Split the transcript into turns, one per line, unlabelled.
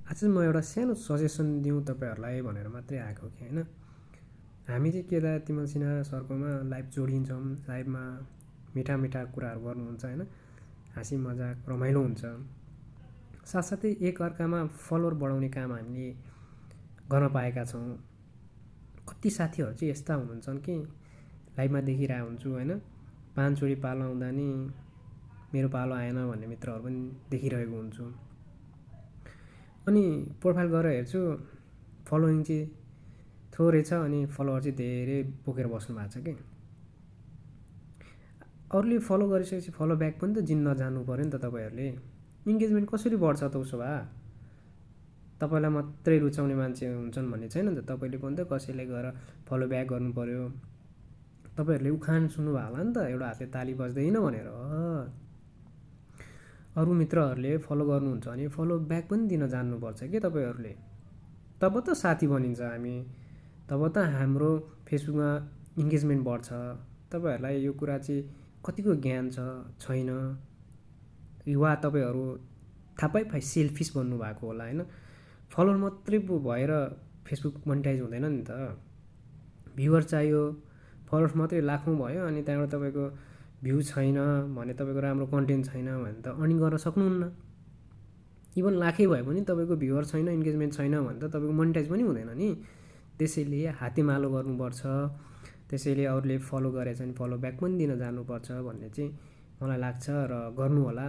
आज म एउटा सानो सजेसन दिउँ तपाईँहरूलाई भनेर मात्रै आएको कि होइन। हामी चाहिँ के त तिमल सिन्हा सरकोमा लाइभ जोडिन्छौँ, लाइभमा मिठा मिठा कुराहरू गर्नुहुन्छ होइन, हाँसी मजाक रमाइलो हुन्छ। साथसाथै एकअर्कामा फलोवर बढाउने काम हामीले गर्न पाएका छौँ। कति साथीहरू चाहिँ यस्ता हुनुहुन्छन् कि लाइभमा देखिरहेको हुन्छु होइन, पाँचचोटि पालो आउँदा नि मेरो पालो आएन भन्ने मित्रहरू पनि देखिरहेको हुन्छु। अनि प्रोफाइल गरेर हेर्छु फलोइङ चाहिँ थोरै छ अनि फलोवर चाहिँ धेरै बोकेर बस्नु भएको छ कि। अरूले फलो गरिसकेपछि फलो ब्याक पनि त जिन नजानु पऱ्यो नि त। तपाईँहरूले इन्गेजमेन्ट कसरी बढ्छ त उसो भए? तपाईँलाई मात्रै रुचाउने मान्छे हुन्छन् भन्ने छैन नि त। तपाईँले पनि त कसैलाई गएर फलो ब्याक गर्नु पऱ्यो। तपाईँहरूले उखान सुन्नुभयो होला नि त, एउटा हातले ताली बज्दैन भनेर। अरू मित्रहरूले फलो गर्नुहुन्छ भने फलो ब्याक पनि दिन जान्नुपर्छ कि तपाईँहरूले। तब त साथी बनिन्छ हामी, तब त हाम्रो फेसबुकमा इन्गेजमेन्ट बढ्छ। तपाईँहरूलाई यो कुरा चाहिँ कतिको ज्ञान छैन, वा तपाईँहरू थापै सेल्फिस बन्नुभएको होला होइन। फलोवर मात्रै भएर फेसबुक मोनिटाइज हुँदैन नि त। भ्युवर चाहियो, फलोवर्स मात्रै लाखौँ भयो अनि त्यहाँबाट तपाईँको भ्यू छैन भने, तपाईँको राम्रो कन्टेन्ट छैन भने त अर्निङ गर्न सक्नुहुन्न। इभन लाखै भए पनि तपाईँको भ्युवर छैन, इन्गेजमेन्ट छैन भने त तपाईँको मोनिटाइज पनि हुँदैन नि। त्यसैले हातेमालो गर्नुपर्छ। त्यसैले अरूले फलो गरेछ भने फलो ब्याक पनि दिन जानुपर्छ भन्ने चाहिँ मलाई लाग्छ र गर्नु होला।